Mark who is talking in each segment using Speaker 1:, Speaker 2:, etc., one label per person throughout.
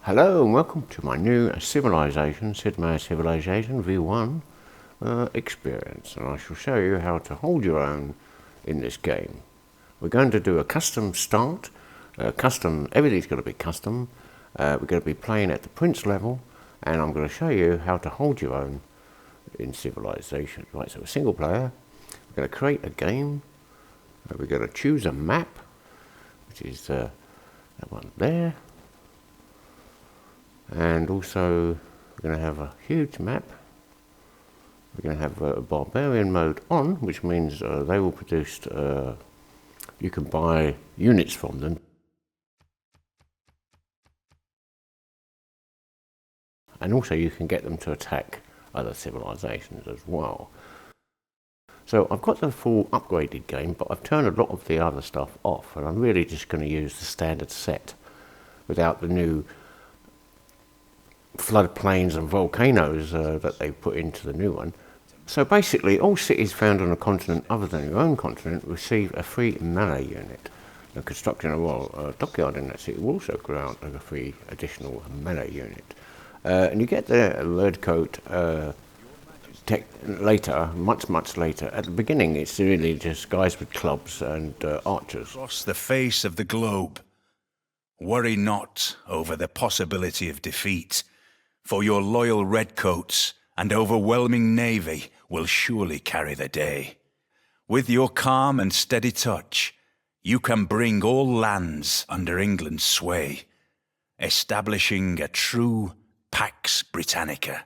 Speaker 1: Hello and welcome to my new Civilization, Sid Meier Civilization V1 experience, and I shall show you how to hold your own in this game. We're going to do a custom start, everything's going to be custom. We're going to be playing at the Prince level, and I'm going to show you how to hold your own in Civilization. Right, so a single player, we're going to create a game, we're going to choose a map, which is that one there. And also we're going to have a huge map. We're going to have a barbarian mode on, which means they will produce, you can buy units from them. And also you can get them to attack other civilizations as well. So I've got the full upgraded game, but I've turned a lot of the other stuff off, and I'm really just going to use the standard set without the new floodplains and volcanoes that they put into the new one. So basically all cities found on a continent other than your own continent receive a free melee unit. Now, constructing a royal dockyard in that city will also grant a free additional melee unit. And you get the red coat later, much later. At the beginning it's really just guys with clubs and archers.
Speaker 2: Across the face of the globe, worry not over the possibility of defeat, for your loyal redcoats and overwhelming navy will surely carry the day. With your calm and steady touch, you can bring all lands under England's sway, establishing a true Pax Britannica.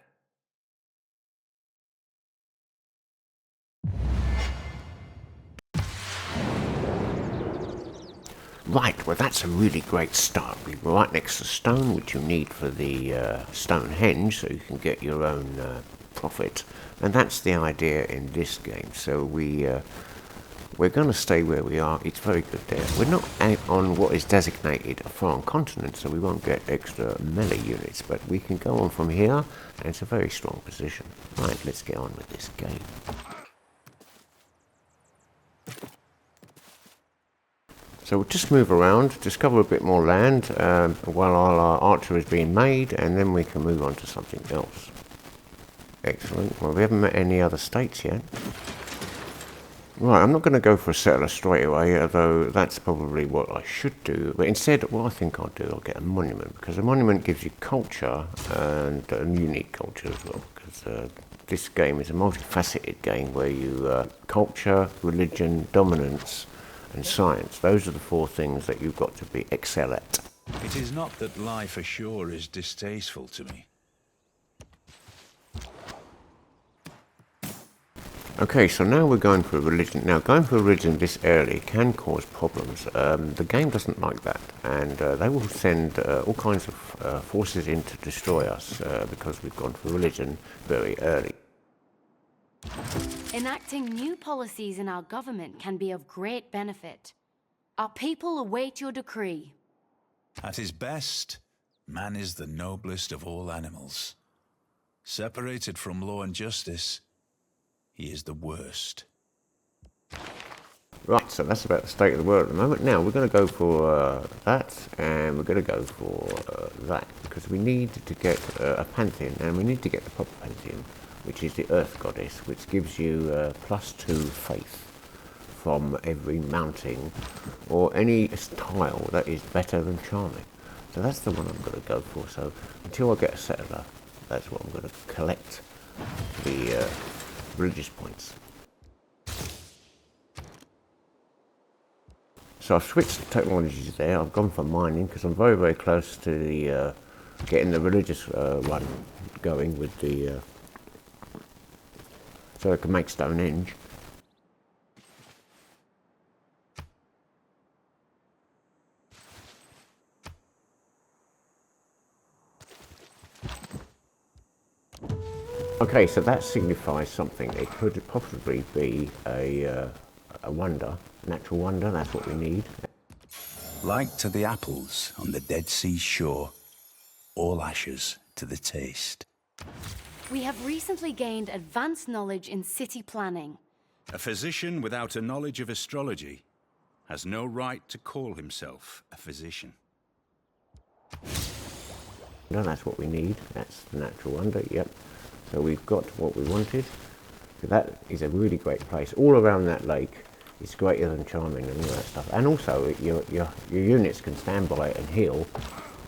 Speaker 1: Right, well that's a really great start. We're right next to stone, which you need for the Stonehenge, so you can get your own profit. And that's the idea in this game. So we're going to stay where we are. It's very good there. We're not out on what is designated a foreign continent, so we won't get extra melee units, but we can go on from here, and it's a very strong position. Right, let's get on with this game. So we'll just move around, discover a bit more land while our archer is being made, and then we can move on to something else. Excellent. Well, we haven't met any other states yet. Right, I'm not going to go for a settler straight away, although that's probably what I should do. But instead, what I think I'll do, I'll get a monument, because a monument gives you culture, and a unique culture as well, because this game is a multifaceted game where you culture, religion, dominance, and science. Those are the four things that you've got to be excel at.
Speaker 2: It is not that life ashore is distasteful to me.
Speaker 1: Okay, so now we're going for religion. Now, going for religion this early can cause problems. The game doesn't like that, and they will send all kinds of forces in to destroy us because we've gone for religion very early.
Speaker 3: Enacting new policies in our government can be of great benefit. Our people await your decree.
Speaker 2: At his best, man is the noblest of all animals. Separated from law and justice, he is the worst.
Speaker 1: Right, so that's about the state of the world at the moment. Now, we're going to go for that, and we're going to go for that, because we need to get a pantheon, and we need to get the proper pantheon, which is the Earth Goddess, which gives you +2 faith from every mounting or any tile that is better than charming. So that's the one I'm going to go for. So until I get a settler, that's what I'm going to collect the religious points. So I've switched technologies there. I've gone for mining because I'm very close to the getting the religious one going with the so I can make Stonehenge. Okay, so that signifies something. It could possibly be a wonder, natural wonder. That's what we need.
Speaker 2: Like to the apples on the Dead Sea shore, all ashes to the taste.
Speaker 3: We have recently gained advanced knowledge in city planning.
Speaker 2: A physician without a knowledge of astrology has no right to call himself a physician.
Speaker 1: No, that's what we need. That's the natural wonder. Yep. So we've got what we wanted. So that is a really great place. All around that lake is greater than charming and all that stuff. And also your units can stand by it and heal.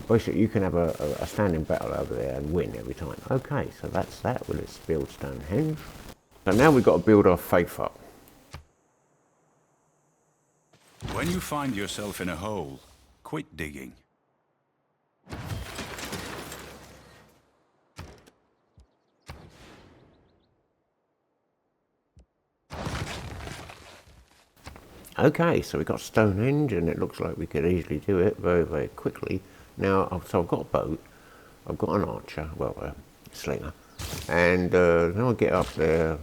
Speaker 1: Basically, you can have a standing battle over there and win every time. Okay, so that's that. Well, let's build Stonehenge. So now we've got to build our faith up.
Speaker 2: When you find yourself in a hole, quit digging.
Speaker 1: Okay, so we've got Stonehenge, and it looks like we could easily do it very, very quickly. Now, so I've got a boat, I've got an archer, well, a slinger, and then I'll get up there,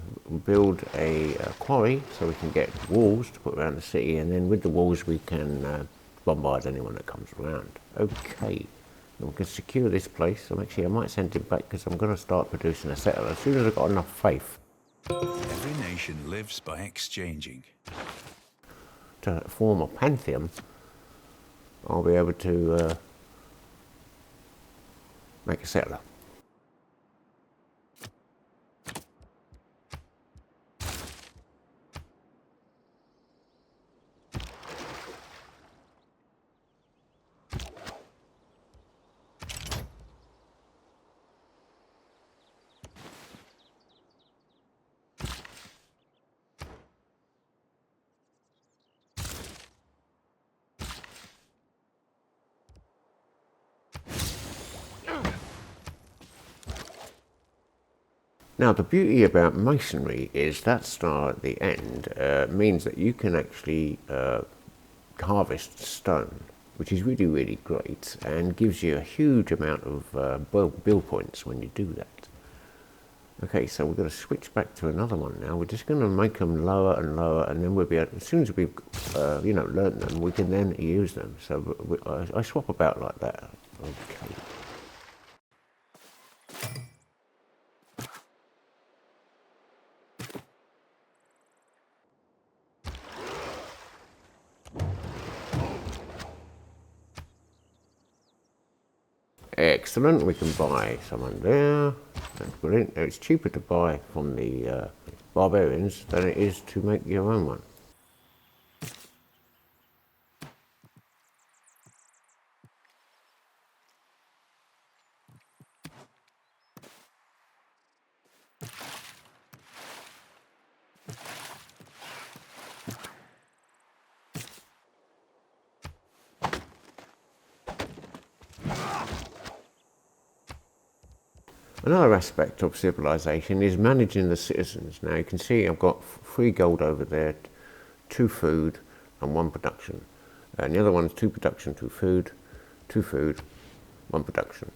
Speaker 1: build a quarry so we can get walls to put around the city, and then with the walls we can bombard anyone that comes around. Okay, and we can secure this place. So actually I might send him back because I'm going to start producing a settler as soon as I've got enough faith.
Speaker 2: Every nation lives by exchanging.
Speaker 1: To form a pantheon, I'll be able to make a settler. Now the beauty about masonry is that star at the end means that you can actually harvest stone, which is really, really great and gives you a huge amount of build points when you do that. Okay, so we're going to switch back to another one now. We're just going to make them lower and lower, and then we'll be able, as soon as we've learned them, we can then use them. So I swap about like that. Okay. Excellent, we can buy someone there. That's brilliant. It's cheaper to buy from the barbarians than it is to make your own one. Another aspect of civilization is managing the citizens. Now you can see I've got 3 gold over there, 2 food and 1 production. And the other one's 2 production, 2 food, 1 production.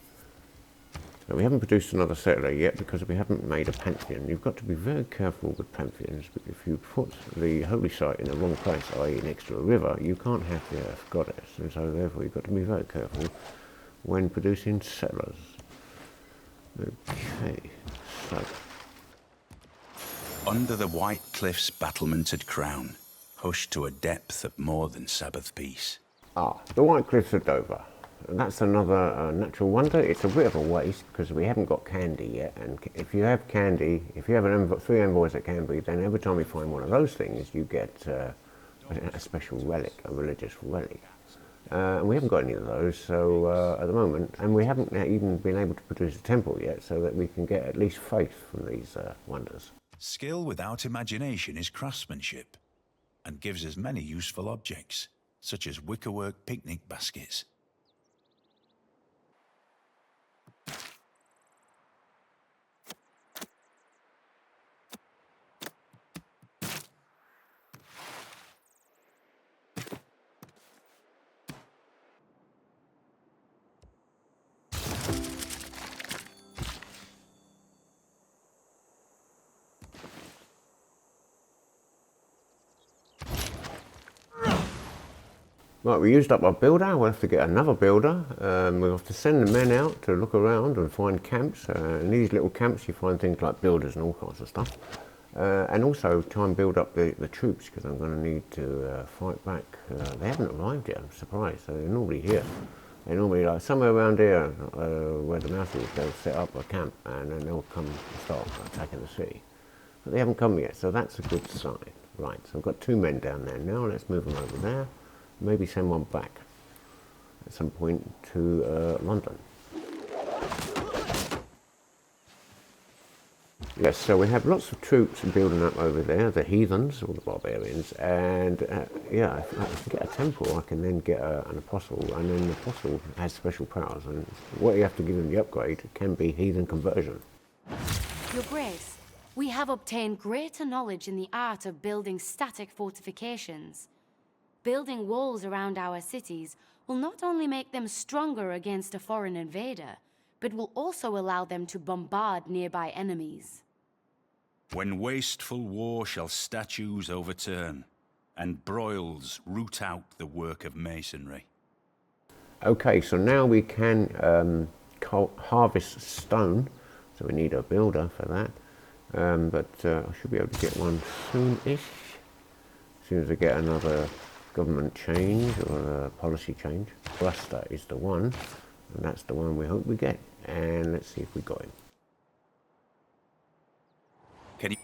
Speaker 1: So we haven't produced another settler yet because we haven't made a pantheon. You've got to be very careful with pantheons. If you put the holy site in the wrong place, i.e. next to a river, you can't have the earth goddess. And so therefore you've got to be very careful when producing settlers. Okay, so.
Speaker 2: Under the white cliff's battlemented crown, hushed to a depth of more than Sabbath peace.
Speaker 1: Ah, the White Cliffs of Dover. And that's another natural wonder. It's a bit of a waste because we haven't got candy yet. And if you have candy, if you have 3 envoys at Canby, then every time you find one of those things, you get a special relic, a religious relic. And we haven't got any of those, so at the moment, and we haven't even been able to produce a temple yet, so that we can get at least faith from these wonders.
Speaker 2: Skill without imagination is craftsmanship, and gives us many useful objects, such as wickerwork picnic baskets.
Speaker 1: Right, we used up our builder. We'll have to get another builder. We'll have to send the men out to look around and find camps. In these little camps you find things like builders and all kinds of stuff. And also try and build up the troops, because I'm going to need to fight back. They haven't arrived yet, I'm surprised, so they're normally here. They normally, like somewhere around here where the mouse is, they'll set up a camp and then they'll come and start attacking the city. But they haven't come yet, so that's a good sign. Right, so I've got 2 men down there now. Let's move them over there. Maybe send one back at some point to London. Yes, so we have lots of troops building up over there, the heathens, or the barbarians, and yeah, if I can get a temple, I can then get an apostle, and then the apostle has special powers, and what you have to give him the upgrade can be heathen conversion.
Speaker 3: Your Grace, we have obtained greater knowledge in the art of building static fortifications. Building walls around our cities will not only make them stronger against a foreign invader, but will also allow them to bombard nearby enemies.
Speaker 2: When wasteful war shall statues overturn, and broils root out the work of masonry.
Speaker 1: Okay, so now we can harvest stone, so we need a builder for that, but I should be able to get one soon-ish, as soon as I get another government change or a policy change. Cluster is the one, and that's the one we hope we get, and let's see if we got him.
Speaker 2: Can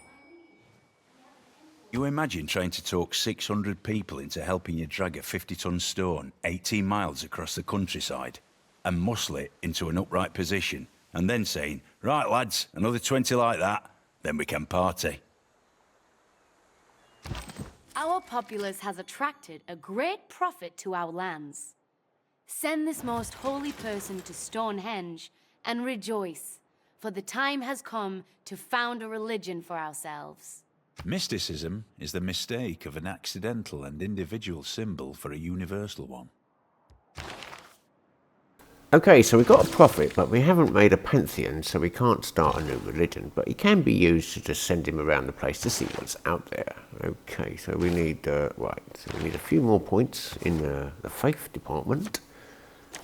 Speaker 2: you imagine trying to talk 600 people into helping you drag a 50-ton stone 18 miles across the countryside and muscle it into an upright position and then saying, right lads, another 20 like that, then we can party?
Speaker 3: Our populace has attracted a great profit to our lands. Send this most holy person to Stonehenge and rejoice, for the time has come to found a religion for ourselves.
Speaker 2: Mysticism is the mistake of an accidental and individual symbol for a universal one.
Speaker 1: Okay, so we got a prophet, but we haven't made a pantheon, so we can't start a new religion, but it can be used to just send him around the place to see what's out there. Okay, so we need, right, so we need a few more points in the faith department.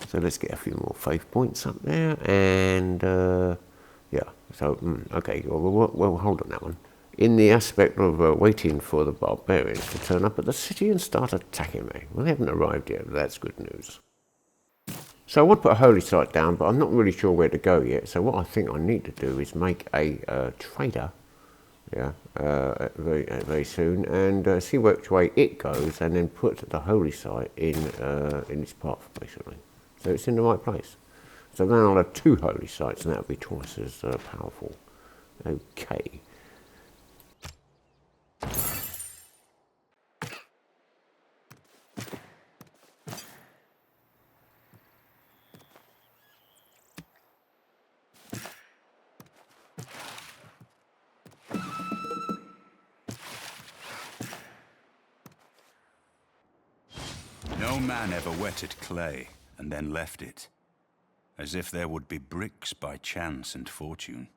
Speaker 1: So let's get a few more faith points up there, and yeah, so, okay, we'll hold on that one. In the aspect of waiting for the barbarians to turn up at the city and start attacking me. Well, they haven't arrived yet, but that's good news. So I would put a holy site down, but I'm not really sure where to go yet. So what I think I need to do is make a trader, yeah, very soon, and see which way it goes, and then put the holy site in its path, basically. So it's in the right place. So then I'll have 2 holy sites, and that'll be twice as powerful. Okay.
Speaker 2: No man ever wetted clay and then left it, as if there would be bricks by chance and fortune.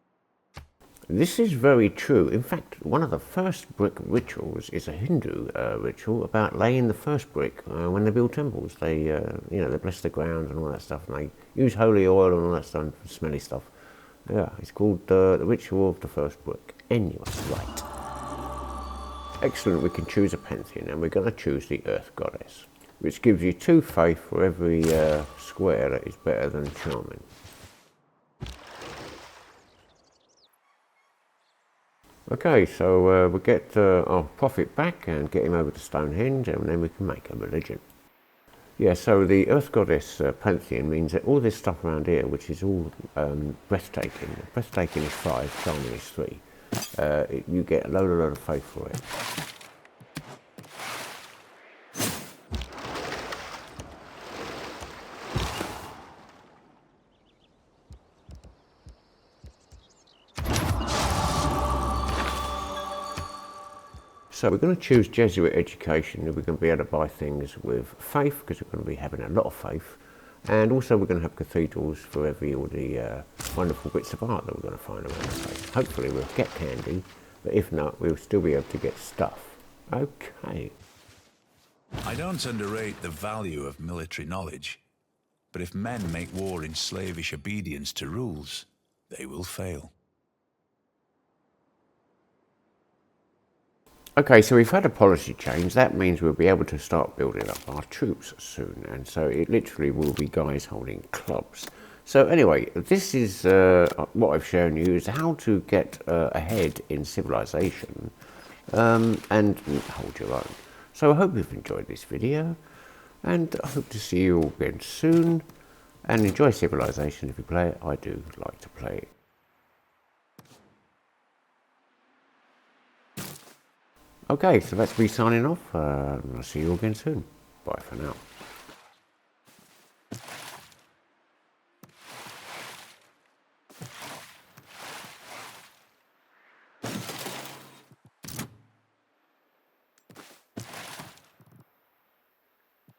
Speaker 1: This is very true. In fact, one of the first brick rituals is a Hindu ritual about laying the first brick when they build temples. They, you know, they bless the ground and all that stuff, and they use holy oil and all that stuff, smelly stuff. Yeah, it's called the ritual of the first brick. Anyway, right. Excellent, we can choose a pantheon, and we're going to choose the Earth Goddess, which gives you 2 faith for every square that is better than charming. Okay, so we'll get our prophet back and get him over to Stonehenge, and then we can make a religion. Yeah, so the Earth Goddess pantheon means that all this stuff around here, which is all breathtaking. Breathtaking is 5, charming is 3. You get a load of faith for it. So we're going to choose Jesuit education, and we're going to be able to buy things with faith, because we're going to be having a lot of faith. And also we're going to have cathedrals for all the wonderful bits of art that we're going to find around the place. Hopefully we'll get candy, but if not, we'll still be able to get stuff. Okay.
Speaker 2: I don't underrate the value of military knowledge, but if men make war in slavish obedience to rules, they will fail.
Speaker 1: Okay, so we've had a policy change. That means we'll be able to start building up our troops soon. And so it literally will be guys holding clubs. So anyway, this is what I've shown you is how to get ahead in civilization and hold your own. So I hope you've enjoyed this video, and I hope to see you all again soon. And enjoy civilization if you play it. I do like to play it. Okay, so that's me signing off. I'll see you all again soon. Bye for now.